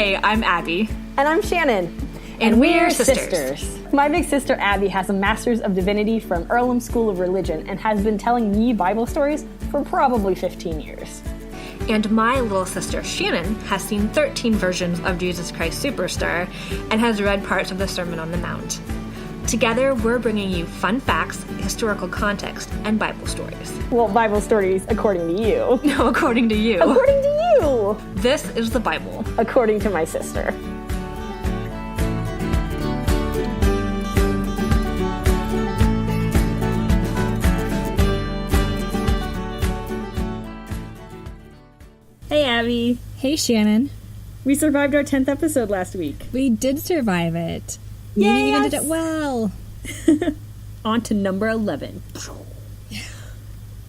Hey, I'm Abbey. And I'm Shannon. And we're sisters. My big sister Abbey has a Master's of Divinity from Earlham School of Religion and has been telling me Bible stories for probably 15 years. And my little sister Shannon has seen 13 versions of Jesus Christ Superstar and has read parts of the Sermon on the Mount. Together, we're bringing you fun facts, historical context, and Bible stories. Well, Bible stories according to you. No, according to you. According to you! This is the Bible. According to my sister. Hey, Abby. Hey, Shannon. We survived our 10th episode last week. We did survive it. You even did it well. On to number 11. Yeah.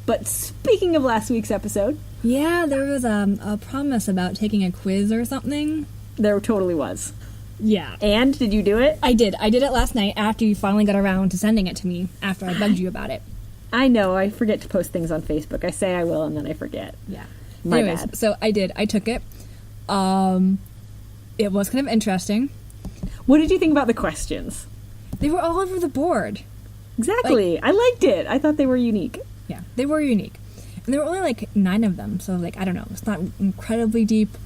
But speaking of last week's episode... Yeah, there was a promise about taking a quiz or something. There totally was. Yeah. And, did you do it? I did. I did it last night after you finally got around to sending it to me, after I bugged you about it. I know. I forget to post things on Facebook. I say I will, and then I forget. Yeah. My bad. So I did. I took it. It was kind of interesting. What did you think about the questions? They were all over the board. Exactly. I liked it. I thought they were unique. Yeah, they were unique. And there were only 9 of them, so I don't know. It's not incredibly deep,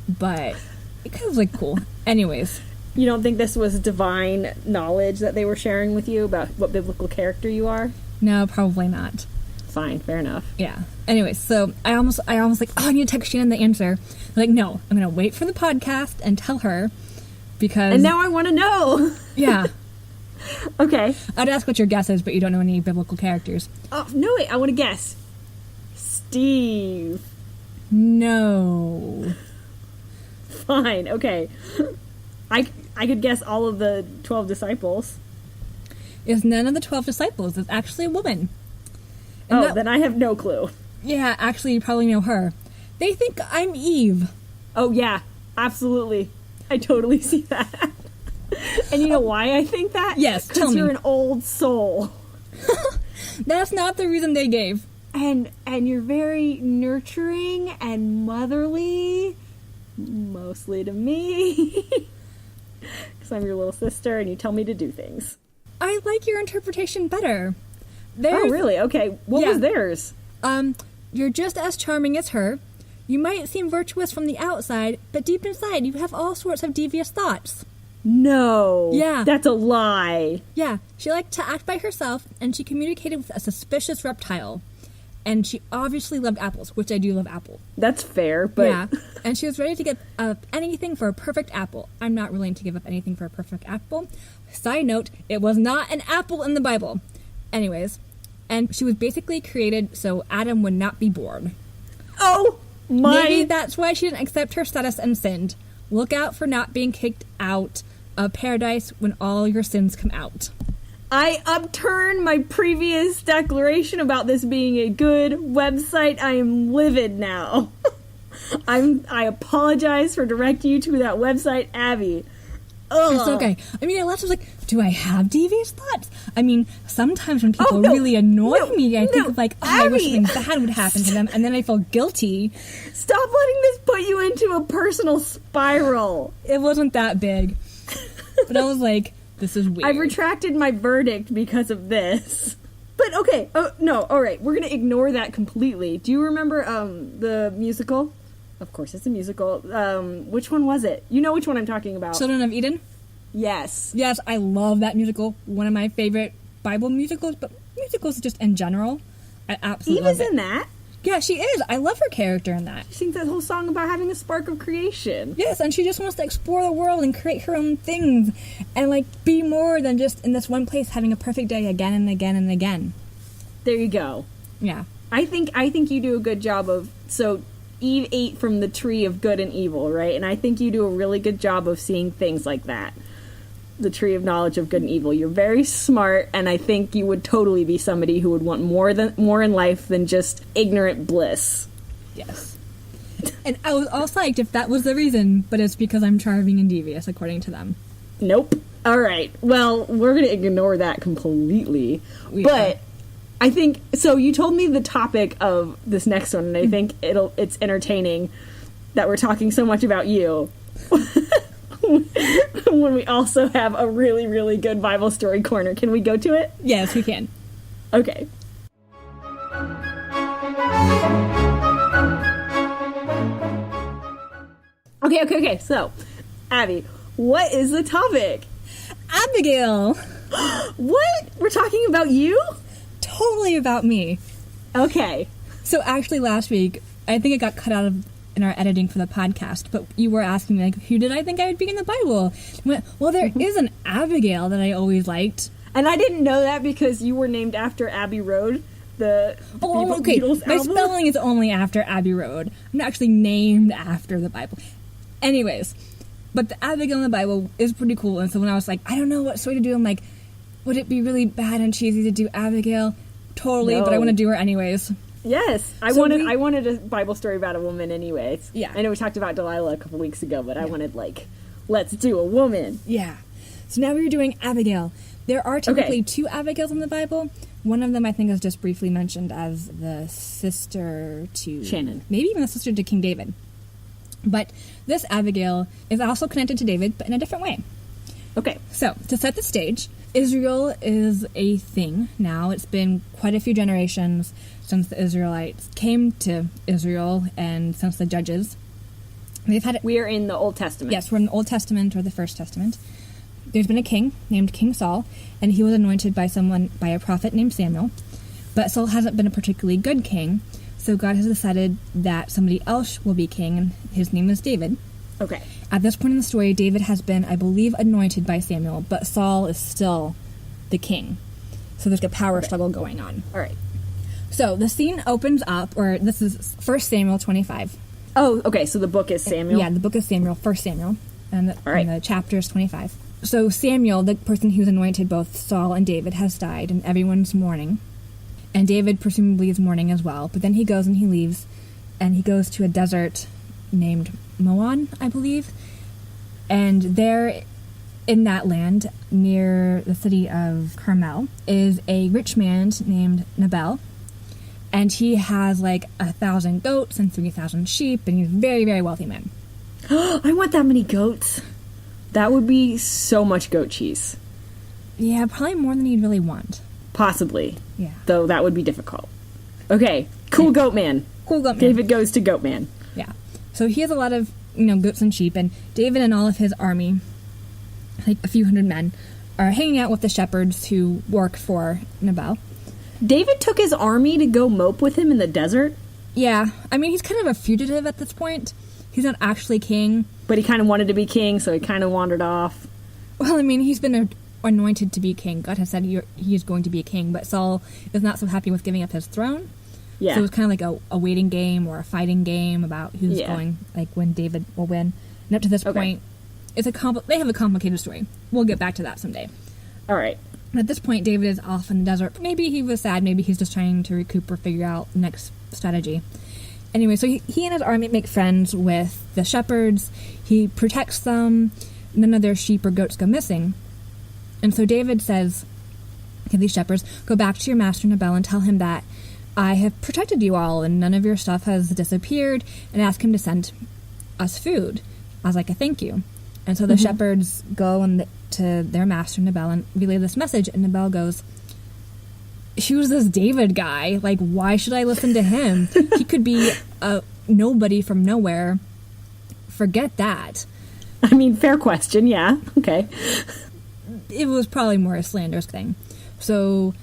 but it kind of was cool. Anyways. You don't think this was divine knowledge that they were sharing with you about what biblical character you are? No, probably not. Fine, fair enough. Yeah. Anyways, so I almost I need to text Shannon the answer. I'm no, I'm gonna wait for the podcast and tell her because. And now I want to know. Yeah. Okay. I'd ask what your guess is, but you don't know any biblical characters. Oh no! Wait, I want to guess. Steve. No. Fine. Okay. I could guess all of the 12 disciples. It's none of the 12 disciples. It's actually a woman. And then I have no clue. Yeah, actually, you probably know her. They think I'm Eve. Oh, yeah. Absolutely. I totally see that. And you know why I think that? Yes, tell me. Because you're an old soul. That's not the reason they gave. And you're very nurturing and motherly. Mostly to me. Because I'm your little sister and you tell me to do things. I like your interpretation better. Oh, really? Okay. What was theirs? You're just as charming as her. You might seem virtuous from the outside, but deep inside you have all sorts of devious thoughts. No. Yeah. That's a lie. Yeah. She liked to act by herself, and she communicated with a suspicious reptile. And she obviously loved apples, which I do love apple. That's fair, but... Yeah. And she was ready to give up anything for a perfect apple. I'm not willing to give up anything for a perfect apple. Side note, it was not an apple in the Bible. Anyways... And she was basically created so Adam would not be bored. Oh, my... Maybe that's why she didn't accept her status and sinned. Look out for not being kicked out of paradise when all your sins come out. I upturn my previous declaration about this being a good website. I am livid now. I apologize for directing you to that website, Abbey. Ugh. It's okay. I mean, I was do I have devious thoughts? I mean, sometimes when people really annoy me, I think of I wish something bad would happen to them, and then I feel guilty. Stop letting this put you into a personal spiral. It wasn't that big. But I was this is weird. I've retracted my verdict because of this. But okay, no, alright, we're gonna ignore that completely. Do you remember, the musical? Of course, it's a musical. Which one was it? You know which one I'm talking about. Children of Eden? Yes. Yes, I love that musical. One of my favorite Bible musicals, but musicals just in general. I absolutely love it. Eva's in that? Yeah, she is. I love her character in that. She sings that whole song about having a spark of creation. Yes, and she just wants to explore the world and create her own things and be more than just in this one place having a perfect day again and again and again. There you go. Yeah. I think you do a good job of... So, Eve ate from the tree of good and evil, right? And I think you do a really good job of seeing things like that. The tree of knowledge of good and evil. You're very smart, and I think you would totally be somebody who would want more in life than just ignorant bliss. Yes. And I was all psyched if that was the reason, but it's because I'm charming and devious, according to them. Nope. All right. Well, we're going to ignore that completely. But I think, so you told me the topic of this next one, and I think it's entertaining that we're talking so much about you. when we also have a really, really good Bible story corner. Can we go to it? Yes, we can. Okay. Okay. So, Abby, what is the topic? Abigail! What? We're talking about you? Totally about me. Okay. So actually last week, I think it got cut out of in our editing for the podcast, but you were asking me, like, who did I think I would be in the Bible? I went, well, there is an Abigail that I always liked. And I didn't know that because you were named after Abbey Road, the okay. Beatles My album. spelling is only after Abbey Road. I'm not actually named after the Bible. Anyways, but the Abigail in the Bible is pretty cool. And so when I was like, I don't know what story to do, I'm like, would it be really bad and cheesy to do Abigail? Totally, No. but I want to do her anyways. Yes, I wanted a Bible story about a woman anyways. Yeah. I know we talked about Delilah a couple weeks ago, but I wanted, like, let's do a woman. Yeah. So now we were doing Abigail. There are typically two Abigails in the Bible. One of them I think is just briefly mentioned as the sister to Shannon. Maybe even the sister to King David. But this Abigail is also connected to David, but in a different way. Okay. So, to set the stage, Israel is a thing now. It's been quite a few generations since the Israelites came to Israel and since the Judges. They've had We are in the Old Testament. Yes, we're in the Old Testament or the First Testament. There's been a king named King Saul, and he was anointed by a prophet named Samuel. But Saul hasn't been a particularly good king, so God has decided that somebody else will be king, and his name is David. Okay. At this point in the story, David has been, I believe, anointed by Samuel, but Saul is still the king. So there's a power struggle going on. All right. So the scene opens up, or this is 1 Samuel 25. Oh, okay, so the book is Samuel? Yeah, the book of Samuel, 1 Samuel, and right. the chapter is 25. So Samuel, the person who's anointed both Saul and David, has died, and everyone's mourning. And David presumably is mourning as well. But then he goes and he leaves, and he goes to a desert named Moan, I believe. And there in that land, near the city of Carmel, is a rich man named Nabal. And he has like 1,000 goats and 3,000 sheep, and he's a very, very wealthy man. I want that many goats. That would be so much goat cheese. Yeah, probably more than you'd really want. Possibly. Yeah. Though that would be difficult. Okay, cool goat man. Cool goat man. David goes to goat man. Yeah. So he has a lot of, goats and sheep, and David and all of his army, like a few hundred men, are hanging out with the shepherds who work for Nabal. David took his army to go mope with him in the desert, Yeah. I mean, he's kind of a fugitive at this point. He's not actually king. but he kind of wanted to be king, so he kind of wandered off. Well, I mean, he's been anointed to be king. God has said he is going to be a king, but Saul is not so happy with giving up his throne. Yeah. So it was kind of like a waiting game or a fighting game about who's Yeah. going, like when David will win. And up to this point, it's they have a complicated story. We'll get back to that someday. All right. At this point, David is off in the desert. Maybe he was sad. Maybe he's just trying to recoup or figure out the next strategy. Anyway, so he and his army make friends with the shepherds. He protects them. None of their sheep or goats go missing. And so David says to these shepherds, go back to your master Nabal and tell him that I have protected you all and none of your stuff has disappeared, and ask him to send us food as like a thank you. And so the shepherds go to their master Nabal and relay this message, and Nabal goes, who's this David guy? Like, why should I listen to him? He could be a nobody from nowhere. Forget that. I mean, fair question, yeah. Okay. It was probably more a slanderous thing. So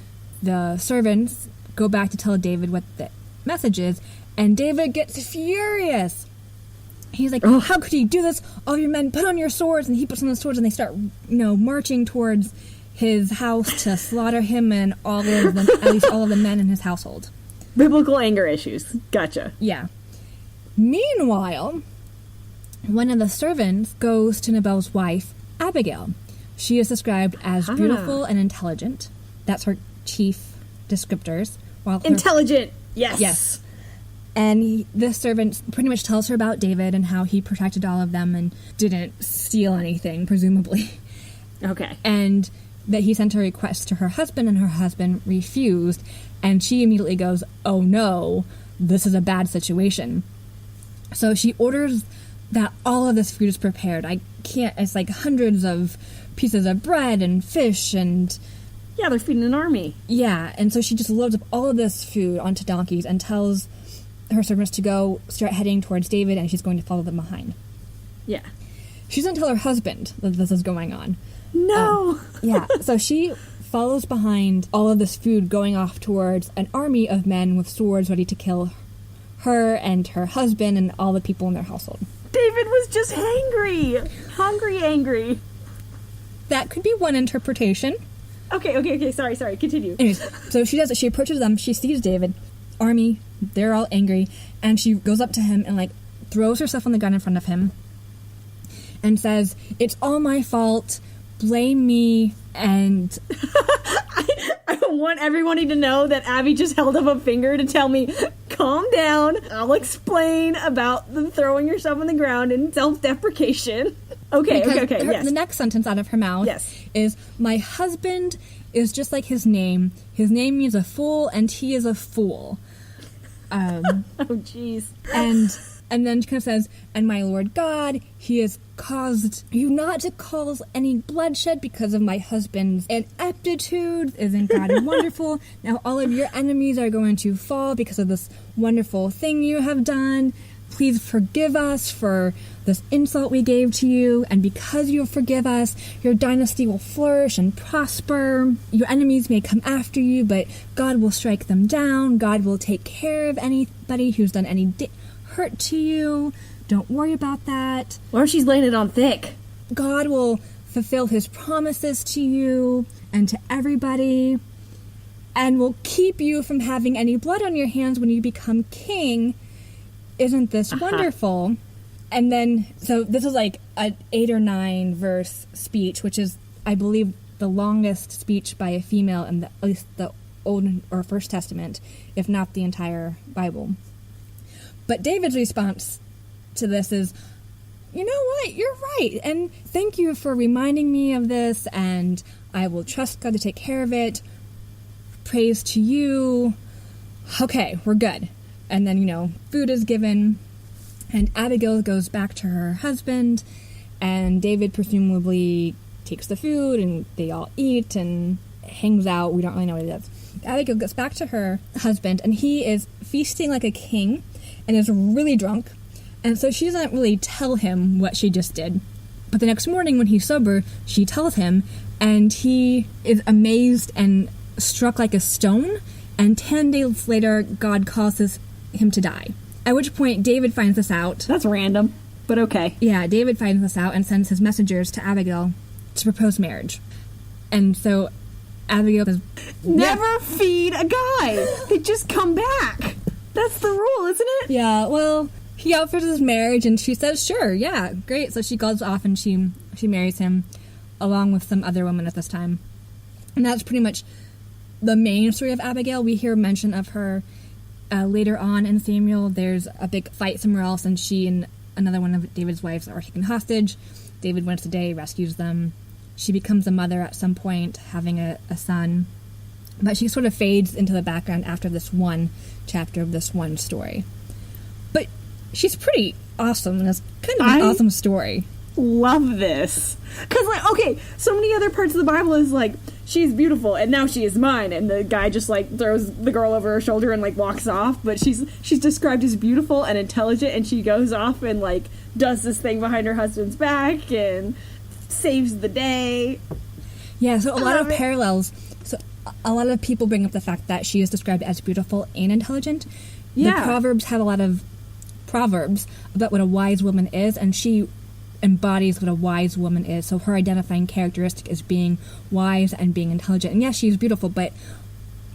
the servants go back to tell David what the message is, and David gets furious. He's like, how could he do this? All your men, put on your swords. And he puts on the swords, and they start, marching towards his house to slaughter him and all of them, at least all of the men in his household. Biblical anger issues. Gotcha. Yeah. Meanwhile, one of the servants goes to Nabal's wife, Abigail. She is described as beautiful and intelligent. That's her chief descriptors. While Intelligent. Yes. Yes. And this servant pretty much tells her about David and how he protected all of them and didn't steal anything, presumably. Okay. And that he sent a request to her husband, and her husband refused. And she immediately goes, oh no, this is a bad situation. So she orders that all of this food is prepared. It's like hundreds of pieces of bread and fish and... Yeah, they're feeding an army. Yeah, and so she just loads up all of this food onto donkeys and tells her servants to go start heading towards David, and she's going to follow them behind. Yeah. She doesn't tell her husband that this is going on. No! Yeah, so she follows behind all of this food going off towards an army of men with swords ready to kill her and her husband and all the people in their household. David was just hangry. Hungry, angry. That could be one interpretation. Okay. Sorry. Continue. Anyways, so she does it. She approaches them. She sees David, army. They're all angry. And she goes up to him and, like, throws herself on the ground in front of him and says, "It's all my fault. Blame me." And I want everyone to know that Abby just held up a finger to tell me, calm down. I'll explain about the throwing yourself on the ground and self-deprecation. Okay, yes. The next sentence out of her mouth is, "My husband is just like his name. His name means a fool, and he is a fool." Oh, jeez. And then she kind of says, "And my Lord God, he has caused you not to cause any bloodshed because of my husband's ineptitude. Isn't God wonderful? Now all of your enemies are going to fall because of this wonderful thing you have done. Please forgive us for this insult we gave to you, and because you forgive us, your dynasty will flourish and prosper. Your enemies may come after you, but God will strike them down. God will take care of anybody who's done any hurt to you. Don't worry about that. Or she's laying it on thick. God will fulfill his promises to you and to everybody, and will keep you from having any blood on your hands when you become king. Isn't this wonderful?" And then, so this is like an 8 or 9 verse speech, which is, I believe, the longest speech by a female in at least the Old or First Testament, if not the entire Bible. But David's response to this is, "You know what? You're right. And thank you for reminding me of this. And I will trust God to take care of it. Praise to you. Okay, we're good." And then, food is given. And Abigail goes back to her husband. And David presumably takes the food. And they all eat and hangs out. We don't really know what he does. Abigail gets back to her husband. And he is feasting like a king. And is really drunk, and so she doesn't really tell him what she just did. But the next morning when he's sober, she tells him, and he is amazed and struck like a stone, and 10 days later, God causes him to die. At which point, David finds this out. That's random, but okay. Yeah, David finds this out and sends his messengers to Abigail to propose marriage. And so Abigail says, "Never feed a guy. They just come back. That's the rule, isn't it?" Yeah, well, he offers his marriage, and she says, "Sure, yeah, great." So she goes off and she marries him, along with some other women at this time. And that's pretty much the main story of Abigail. We hear mention of her later on in Samuel. There's a big fight somewhere else, and she and another one of David's wives are taken hostage. David wins the day, rescues them. She becomes a mother at some point, having a son. But she sort of fades into the background after this one chapter of this one story. But she's pretty awesome, and it's kind of an awesome story. Love this. Because, okay, so many other parts of the Bible is she's beautiful, and now she is mine, and the guy just, throws the girl over her shoulder and, walks off. But she's described as beautiful and intelligent, and she goes off and, does this thing behind her husband's back and saves the day. Yeah, so a lot of parallels. So a lot of people bring up the fact that she is described as beautiful and intelligent. Yeah. The Proverbs have a lot of proverbs about what a wise woman is, and she embodies what a wise woman is. So her identifying characteristic is being wise and being intelligent. And yes, she's beautiful, but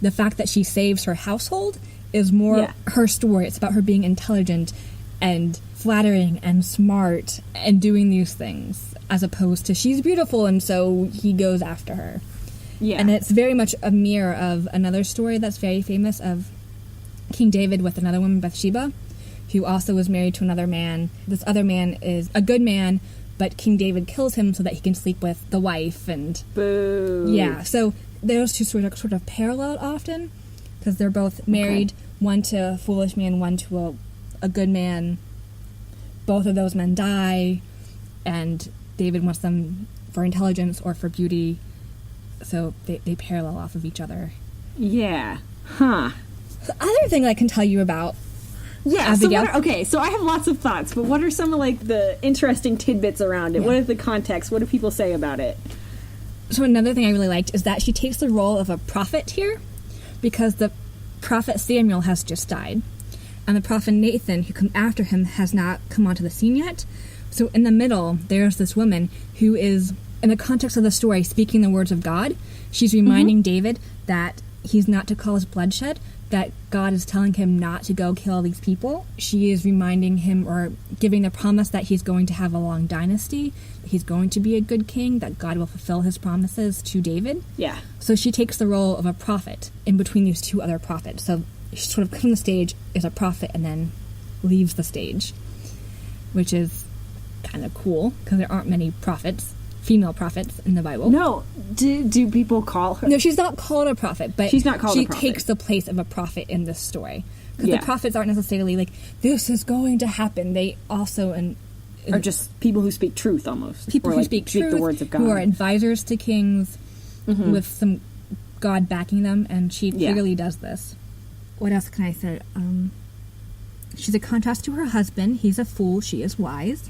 the fact that she saves her household is more her story. It's about her being intelligent and flattering and smart and doing these things, as opposed to she's beautiful and so he goes after her. Yeah. And it's very much a mirror of another story that's very famous of King David with another woman, Bathsheba, who also was married to another man. This other man is a good man, but King David kills him so that he can sleep with the wife. And boo. Yeah, so those two sort of parallel often, because they're both married, one to a foolish man, one to a good man. both of those men die, and David wants them for intelligence or for beauty, so they parallel off of each other. Yeah. Huh. The other thing I can tell you about Abigail. So I have lots of thoughts, but what are some of, like, the interesting tidbits around it? Yeah. What is the context? What do people say about it? So another thing I really liked is that she takes the role of a prophet here, because the prophet Samuel has just died, and the prophet Nathan, who come after him, has not come onto the scene yet. So in the middle, there's this woman who is, in the context of the story, speaking the words of God. She's reminding David that he's not to cause bloodshed, that God is telling him not to go kill these people. She is reminding him, or giving the promise, that he's going to have a long dynasty, that he's going to be a good king, that God will fulfill his promises to David. Yeah. So she takes the role of a prophet in between these two other prophets. So she sort of comes on the stage as a prophet and then leaves the stage, which is kind of cool, because there aren't many prophets, female prophets, in the Bible. No. Do people call her? No, she's not called a prophet, but She's not called a prophet. She takes the place of a prophet in this story. Because Yeah. the prophets aren't necessarily like, this is going to happen. They also... Or just people who speak truth, almost. People or, who like, speak truth, the words of God. who are advisors to kings, with some God backing them, and she clearly does this. What else can I say? She's a contrast to her husband. He's a fool. She is wise.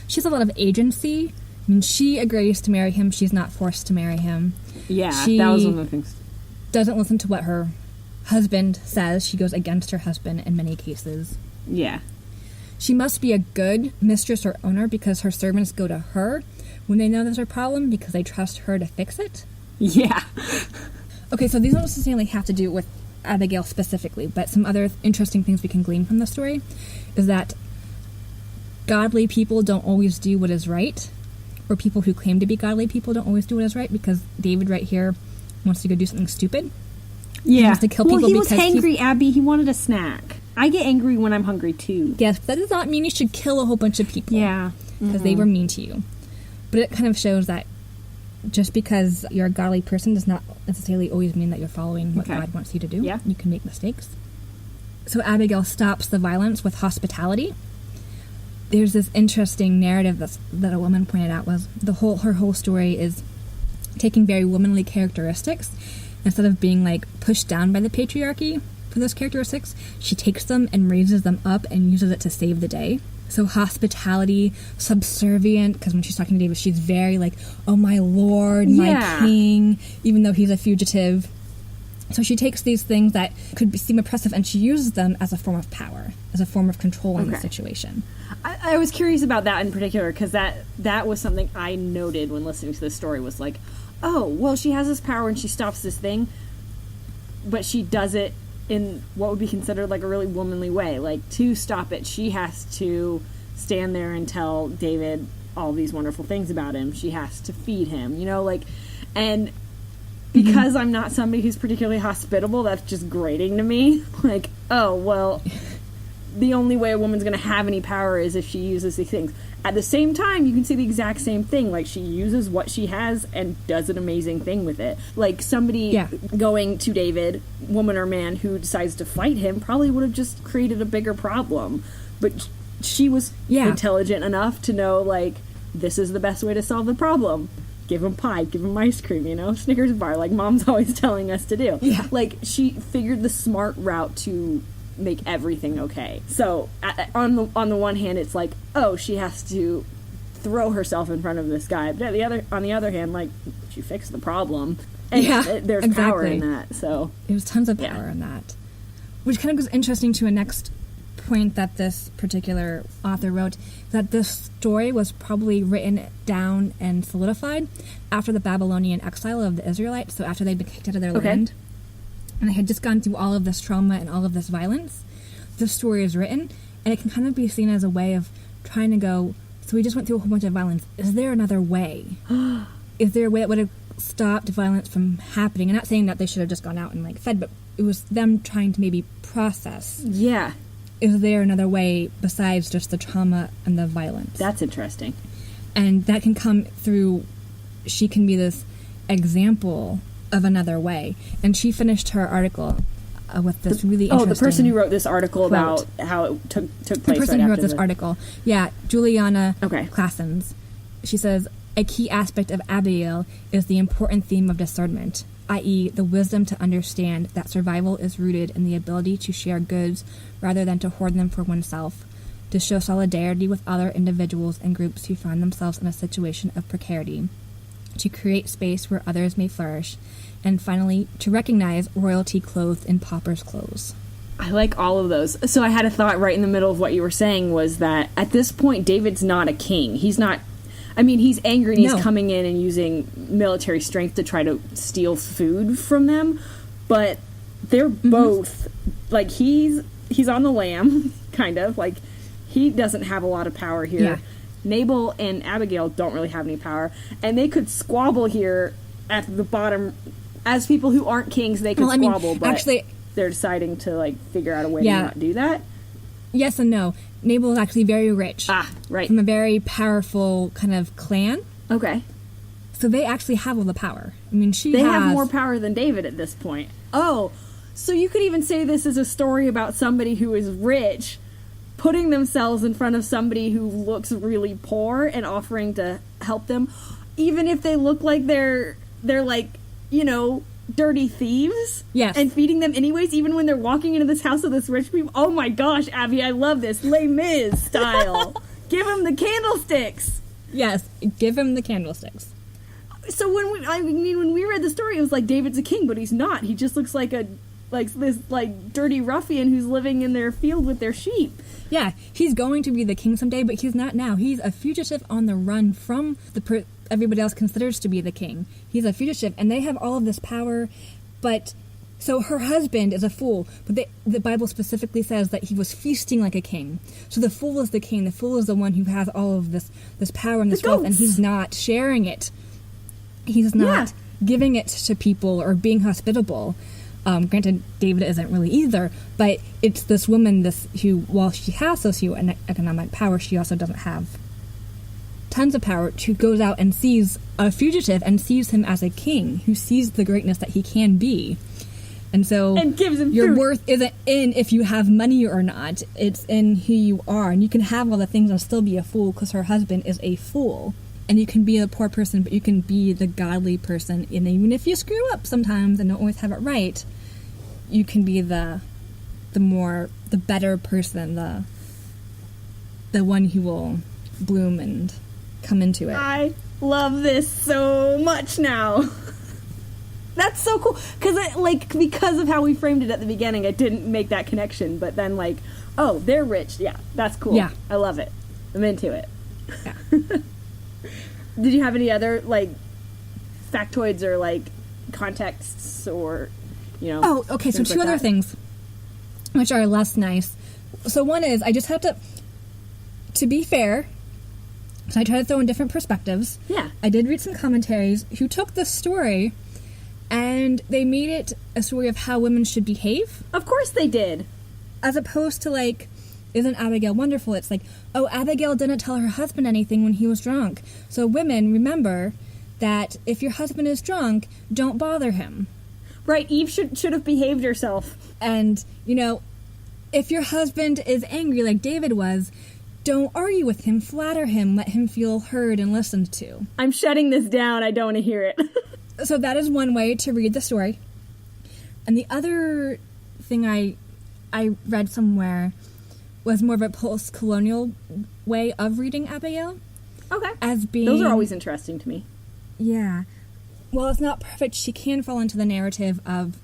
She has a lot of agency. I mean, she agrees to marry him. She's not forced to marry him. Yeah, She that was one of the things. doesn't listen to what her husband says. She goes against her husband in many cases. Yeah. She must be a good mistress or owner, because her servants go to her when they know there's a problem, because they trust her to fix it. Yeah. Okay, so these don't necessarily have to do with Abigail specifically, but some other interesting things we can glean from the story is that godly people don't always do what is right, or people who claim to be godly people don't always do what is right, because David right here wants to go do something stupid. Yeah. He wants to kill people well, he was because hangry, Abby. He wanted a snack. I get angry when I'm hungry, too. Yes, but that does not mean you should kill a whole bunch of people. Yeah. Because they were mean to you. But it kind of shows that just because you're a godly person does not necessarily always mean that you're following what God wants you to do. Yeah. You can make mistakes. So Abigail stops the violence with hospitality. There's this interesting narrative that a woman pointed out, was her whole story is taking very womanly characteristics. Instead of being like pushed down by the patriarchy for those characteristics, she takes them and raises them up and uses it to save the day. So hospitality, subservient, because when she's talking to David, she's very like, oh my lord, my king, even though he's a fugitive. So she takes these things that could seem oppressive and she uses them as a form of power, as a form of controlling the situation. I was curious about that in particular, because that was something I noted when listening to this story, was like, oh, well, she has this power and she stops this thing, but she does it in what would be considered like a really womanly way. Like, to stop it, she has to stand there and tell David all these wonderful things about him. She has to feed him, and because I'm not somebody who's particularly hospitable, that's just grating to me. Like, oh, well, the only way a woman's going to have any power is if she uses these things. At the same time, you can see the exact same thing. Like, she uses what she has and does an amazing thing with it. Like, somebody going to David, woman or man, who decides to fight him probably would have just created a bigger problem. But she was intelligent enough to know, like, this is the best way to solve the problem. Give him pie, give him ice cream, Snickers bar, like Mom's always telling us to do. Yeah. Like, she figured the smart route to make everything okay. So on the one hand, it's like, oh, she has to throw herself in front of this guy, but on the other hand, like, she fixed the problem, and there's power in that. So there's tons of power in that, which kind of goes interesting to a next point that this particular author wrote, that this story was probably written down and solidified after the Babylonian exile of the Israelites, so after they'd been kicked out of their land. And they had just gone through all of this trauma and all of this violence. This story is written, and it can kind of be seen as a way of trying to go, so we just went through a whole bunch of violence. Is there another way? Is there a way that would have stopped violence from happening? I'm not saying that they should have just gone out and, like, fed, but it was them trying to maybe process. Yeah. Is there another way besides just the trauma and the violence? That's interesting. And that can come through, she can be this example of another way. And she finished her article with this really interesting... Oh, the person who wrote this article quote. about how it took place. The person right who wrote after this the... article. Yeah, Juliana Okay. Classens. She says, a key aspect of Abigail is the important theme of discernment, i.e. the wisdom to understand that survival is rooted in the ability to share goods rather than to hoard them for oneself, to show solidarity with other individuals and groups who find themselves in a situation of precarity, to create space where others may flourish, and finally, to recognize royalty clothed in pauper's clothes. I like all of those. So I had a thought right in the middle of what you were saying was that at this point, David's not a king. He's not... I mean, he's angry and he's coming in and using military strength to try to steal food from them, but they're both... Like, he's on the lam, kind of. Like, he doesn't have a lot of power here. Yeah. Nabal and Abigail don't really have any power, and they could squabble here at the bottom. As people who aren't kings, they could squabble, but actually, they're deciding to, like, figure out a way to not do that. Yes and no. Nabal is actually very rich. Ah, right. From a very powerful kind of clan. Okay. So they actually have all the power. I mean, They have more power than David at this point. Oh, so you could even say this is a story about somebody who is rich putting themselves in front of somebody who looks really poor and offering to help them, even if they look like they're like, you know, dirty thieves. Yes. And feeding them anyways, even when they're walking into this house of this rich people. Oh my gosh, Abby, I love this. Les Mis style. Give them the candlesticks. Yes, give him the candlesticks. So when we read the story, it was like David's a king, but he's not. He just looks like this dirty ruffian who's living in their field with their sheep. Yeah, he's going to be the king someday, but he's not now. He's a fugitive on the run from everybody else considers to be the king. He's a fugitive, and they have all of this power, but... So her husband is a fool, but the Bible specifically says that he was feasting like a king. So the fool is the king. The fool is the one who has all of this power and this wealth, and he's not sharing it. He's not giving it to people or being hospitable. Granted, David isn't really either, but it's this woman who, while she has socioeconomic power, she also doesn't have tons of power, who goes out and sees a fugitive and sees him as a king, who sees the greatness that he can be. And so and gives him your food. worth isn't in if you have money or not. It's in who you are. And you can have all the things and still be a fool because her husband is a fool. And you can be a poor person, but you can be the godly person. And even if you screw up sometimes and don't always have it right, you can be the better person, the one who will bloom and come into it. I love this so much now. That's so cool. Because of how we framed it at the beginning, I didn't make that connection. But then, oh, they're rich. Yeah, that's cool. Yeah. I love it. I'm into it. Yeah. Did you have any other, factoids or, contexts or, Oh, okay, so two other things, which are less nice. So one is, I just have to be fair, so I try to throw in different perspectives. Yeah. I did read some commentaries who took this story and they made it a story of how women should behave. Of course they did. As opposed to, isn't Abigail wonderful? It's oh, Abigail didn't tell her husband anything when he was drunk. So women, remember that if your husband is drunk, don't bother him. Right, Eve should have behaved herself. And, if your husband is angry like David was, don't argue with him, flatter him, let him feel heard and listened to. I'm shutting this down, I don't want to hear it. So that is one way to read the story. And the other thing I read somewhere was more of a post-colonial way of reading Abigail. Okay. As being... Those are always interesting to me. Yeah. While it's not perfect, she can fall into the narrative of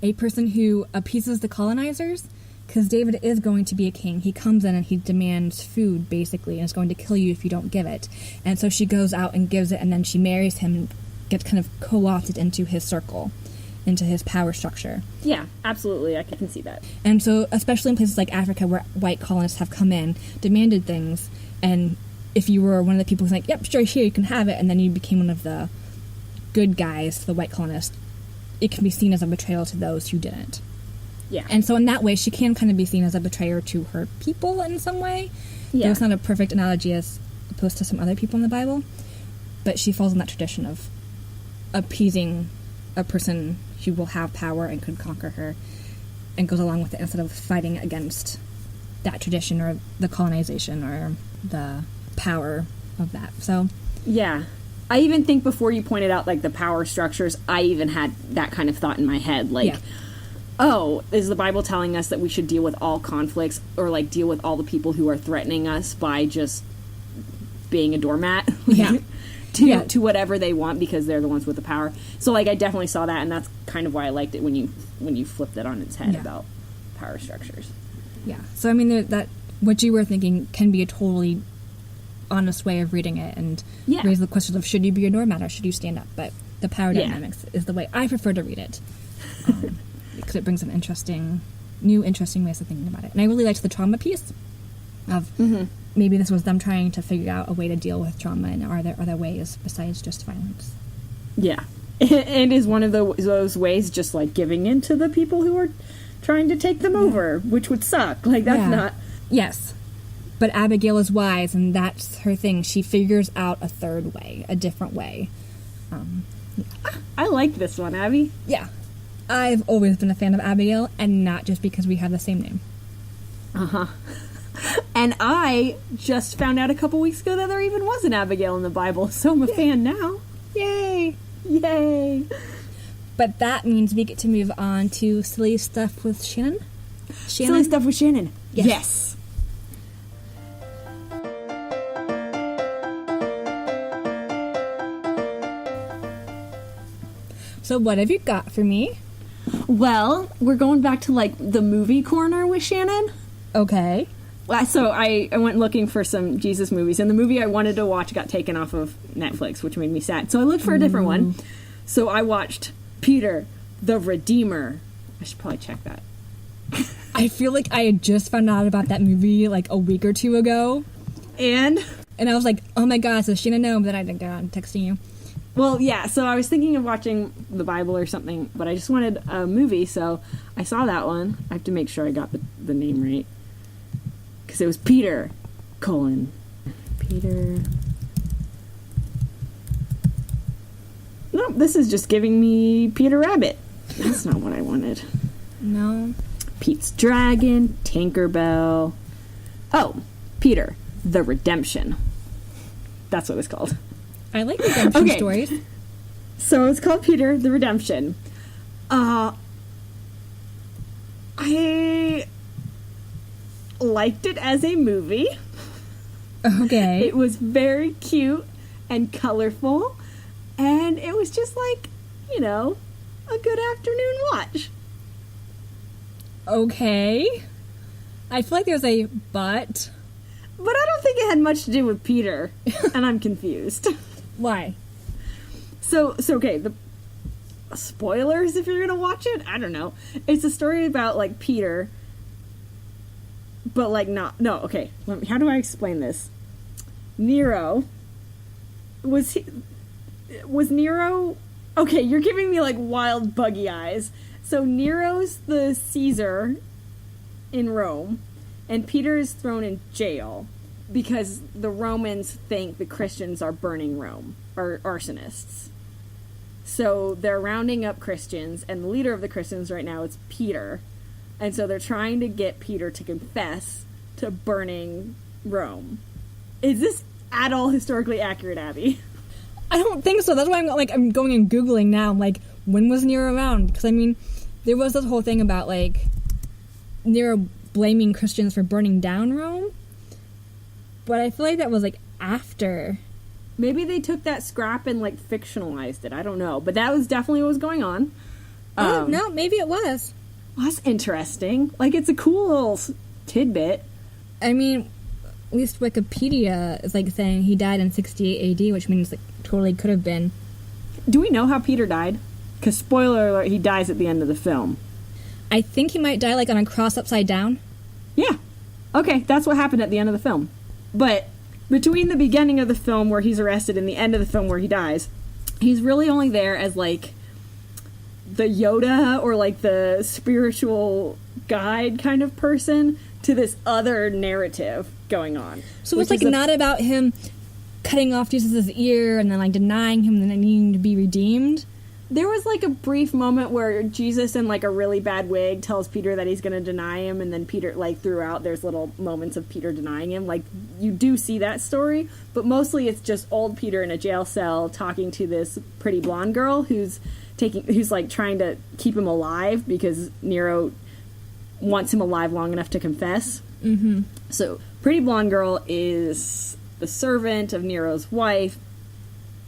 a person who appeases the colonizers, because David is going to be a king. He comes in and he demands food, basically, and is going to kill you if you don't give it. And so she goes out and gives it, and then she marries him and gets kind of co-opted into his circle, into his power structure. Yeah, absolutely. I can see that. And so, especially in places like Africa where white colonists have come in, demanded things, and if you were one of the people who's like, yep, sure, here, you can have it, and then you became one of the good guys, the white colonists, it can be seen as a betrayal to those who didn't. Yeah. And so in that way, she can kind of be seen as a betrayer to her people in some way. Yeah. Though it's not a perfect analogy as opposed to some other people in the Bible. But she falls in that tradition of appeasing a person she will have power and could conquer her, and goes along with it instead of fighting against that tradition or the colonization or the power of that. So Yeah. I even think before you pointed out, like, the power structures, I even had that kind of thought in my head. Like, Yeah. oh, is the Bible telling us that we should deal with all conflicts or, like, deal with all the people who are threatening us by just being a doormat? Yeah. To whatever they want because they're the ones with the power. So, like, I definitely saw that, and that's kind of why I liked it when you flipped it on its head Yeah. about power structures. yeah. So I mean, that what you were thinking can be a totally honest way of reading it and Yeah. raise the questions of should you be a doormat or should you stand up. But the power Yeah. dynamics is the way I prefer to read it, because it brings an interesting ways of thinking about it. And I really liked the trauma piece of maybe this was them trying to figure out a way to deal with trauma, and are there other ways besides just violence? Yeah. And is one of those ways just, like, giving in to the people who are trying to take them over, which would suck. Like, that's Yeah. not... Yes. But Abigail is wise, and that's her thing. She figures out a third way, a different way. I like this one, Abby. Yeah. I've always been a fan of Abigail, and not just because we have the same name. And I just found out a couple weeks ago that there even was an Abigail in the Bible, so I'm a fan now. Yay! Yay! But that means we get to move on to silly stuff with Shannon. Silly stuff with Shannon. Yes. Yes. So what have you got for me? Well, we're going back to, like, the movie corner with Shannon. Okay. So I went looking for some Jesus movies, and the movie I wanted to watch got taken off of Netflix, which made me sad. So I looked for a different one. So I watched Peter, the Redeemer. I should probably check that. I feel like I had just found out about that movie like a week or two ago. And? And I was like, oh my god, so Shannon know, but then I didn't get on texting you. Well, yeah, so I was thinking of watching the Bible or something, but I just wanted a movie, so I saw that one. I have to make sure I got the name right. Because it was Peter, Peter... No, this is just giving me Peter Rabbit. That's not what I wanted. No. Pete's Dragon, Tinkerbell... Oh, Peter, the Redemption. That's what it's called. I like redemption Okay. stories. So it's called Peter, the Redemption. I liked it as a movie. Okay. It was very cute and colorful, and it was just like, you know, a good afternoon watch. Okay. I feel like there's a but. But I don't think it had much to do with Peter, and I'm confused. Why? So okay, the spoilers if you're gonna watch it. I don't know. It's a story about, like, Peter, but, like, not. No, okay. How do I explain this? Nero was Nero. Okay, you're giving me, like, wild buggy eyes. So Nero's the Caesar in Rome, and Peter is thrown in jail because the Romans think the Christians are burning Rome, or arsonists. So they're rounding up Christians, and the leader of the Christians right now is Peter. And so they're trying to get Peter to confess to burning Rome. Is this at all historically accurate, Abby? I don't think so. That's why I'm going and Googling now. I'm like, when was Nero around? Because, I mean, there was this whole thing about, like, Nero blaming Christians for burning down Rome. But I feel like that was, like, after. Maybe they took that scrap and, like, fictionalized it. I don't know. But that was definitely what was going on. No, maybe it was. Well, that's interesting. Like, it's a cool little tidbit. I mean, at least Wikipedia is, like, saying he died in 68 AD, which means, like, totally could have been. Do we know how Peter died? Because, spoiler alert, he dies at the end of the film. I think he might die, like, on a cross upside down. Yeah. Okay, that's what happened at the end of the film. But between the beginning of the film where he's arrested and the end of the film where he dies, he's really only there as, like, the Yoda or, like, the spiritual guide kind of person to this other narrative going on. So it's, like, not about him cutting off Jesus' ear and then, like, denying him and then needing to be redeemed. There was like a brief moment where Jesus in like a really bad wig tells Peter that he's going to deny him, and then Peter, like throughout, there's little moments of Peter denying him. Like you do see that story, but mostly it's just old Peter in a jail cell talking to this pretty blonde girl who's like trying to keep him alive because Nero wants him alive long enough to confess. Mm-hmm. So pretty blonde girl is the servant of Nero's wife,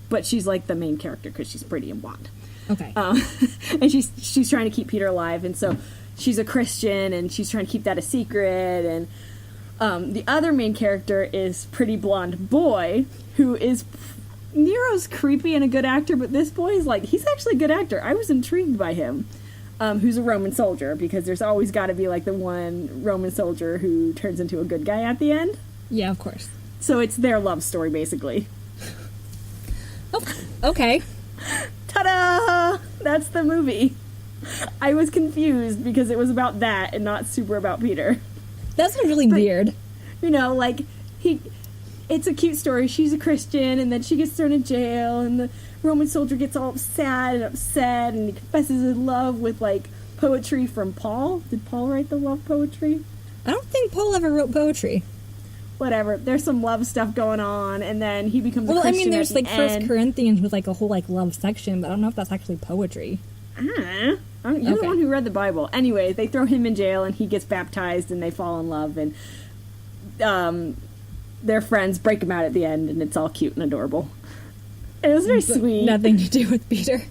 but she's like the main character because she's pretty and blonde. Okay. And she's trying to keep Peter alive, and so she's a Christian, and she's trying to keep that a secret. And the other main character is pretty blonde boy, who is Nero's creepy and a good actor, but this boy is like, he's actually a good actor. I was intrigued by him. Who's a Roman soldier, because there's always got to be like the one Roman soldier who turns into a good guy at the end. Yeah, of course. So it's their love story, basically. Oh, okay. Ta-da! That's the movie. I was confused because it was about that and not super about Peter. That's really weird. You know, like, it's a cute story. She's a Christian, and then she gets thrown in jail, and the Roman soldier gets all sad and upset, and he confesses his love with, like, poetry from Paul. Did Paul write the love poetry? I don't think Paul ever wrote poetry. Whatever. There's some love stuff going on, and then he becomes a Christian. Well, I mean, there's at the like First end. Corinthians with like a whole like love section, but I don't know if that's actually poetry. You're the Okay. one who read the Bible. Anyway, they throw him in jail, and he gets baptized, and they fall in love, and their friends break him out at the end, and it's all cute and adorable. And it was very sweet. Nothing to do with Peter.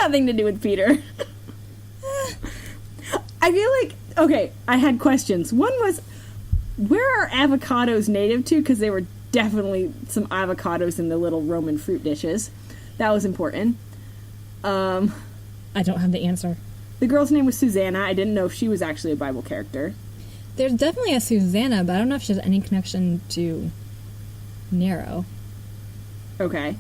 Nothing to do with Peter. I feel like, okay, I had questions. One was, where are avocados native to? Because there were definitely some avocados in the little Roman fruit dishes. That was important. I don't have the answer. The girl's name was Susanna. I didn't know if she was actually a Bible character. There's definitely a Susanna, but I don't know if she has any connection to Nero. Okay.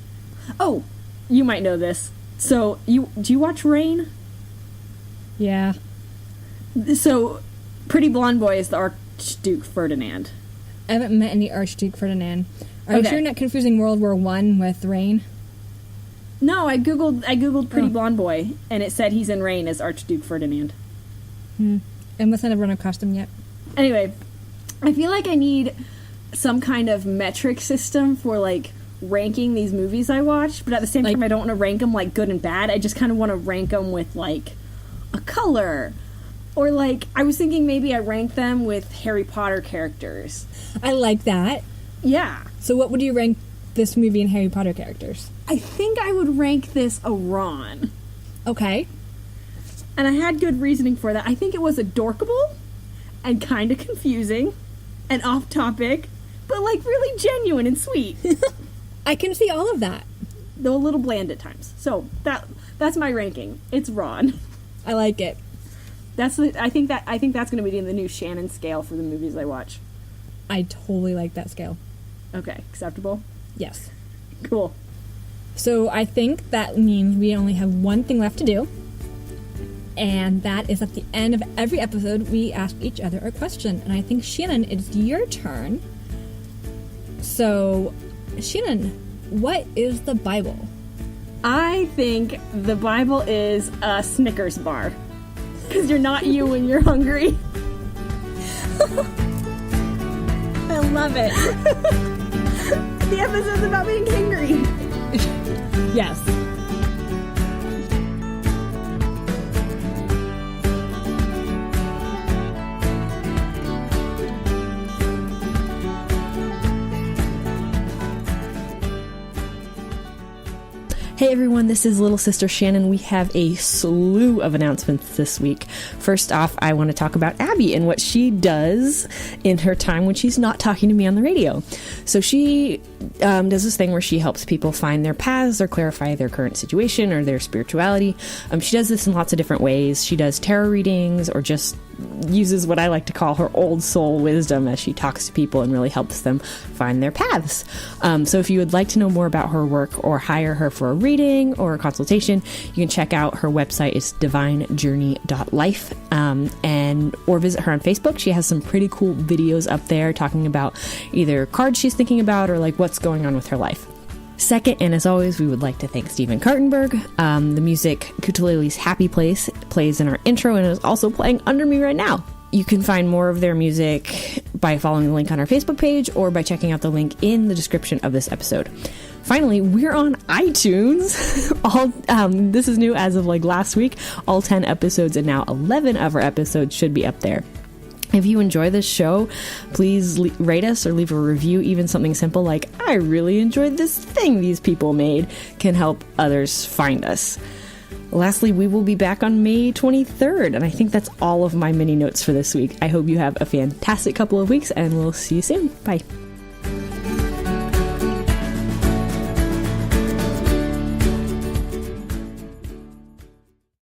Oh, you might know this. So, do you watch Rain? Yeah. So, Pretty Blonde Boy is the Archduke Ferdinand. I haven't met any Archduke Ferdinand. Are you Okay. sure you're not confusing World War I with Rain? No, I googled Pretty Blonde Boy, and it said he's in Rain as Archduke Ferdinand. I must not have run across them yet. Anyway, I feel like I need some kind of metric system for, like, ranking these movies I watch, but at the same Like- time, I don't want to rank them, like, good and bad. I just kind of want to rank them with, like, a color. Or, like, I was thinking maybe I rank them with Harry Potter characters. I like that. Yeah. So what would you rank this movie and Harry Potter characters? I think I would rank this a Ron. Okay. And I had good reasoning for that. I think it was adorkable and kind of confusing and off topic, but, like, really genuine and sweet. I can see all of that. Though a little bland at times. So that's my ranking. It's Ron. I like it. I think that's going to be the new Shannon scale for the movies I watch. I totally like that scale. Okay, acceptable. Yes. Cool. So I think that means we only have one thing left to do. And that is at the end of every episode, we ask each other a question. And I think, Shannon, it's your turn. So, Shannon, what is the Bible? I think the Bible is a Snickers bar. Because you're not you when you're hungry. I love it. The episode's about being hungry. Yes. Hey everyone, this is Little Sister Shannon. We have a slew of announcements this week. First off, I want to talk about Abbey and what she does in her time when she's not talking to me on the radio. So she does this thing where she helps people find their paths or clarify their current situation or their spirituality. She does this in lots of different ways. She does tarot readings or just uses what I like to call her old soul wisdom as she talks to people and really helps them find their paths. So if you would like to know more about her work or hire her for a reading or a consultation, you can check out her website. It's divinejourney.life, or visit her on Facebook. She has some pretty cool videos up there talking about either cards she's thinking about or like what's going on with her life. Second, and as always, we would like to thank Stephen Kartenberg. The music Kutaleli's Happy Place plays in our intro and is also playing under me right now. You can find more of their music by following the link on our Facebook page or by checking out the link in the description of this episode. Finally, we're on iTunes. This is new as of like last week. All 10 episodes and now 11 of our episodes should be up there. If you enjoy this show, please rate us or leave a review. Even something simple like, I really enjoyed this thing these people made, can help others find us. Lastly, we will be back on May 23rd, and I think that's all of my mini notes for this week. I hope you have a fantastic couple of weeks, and we'll see you soon. Bye.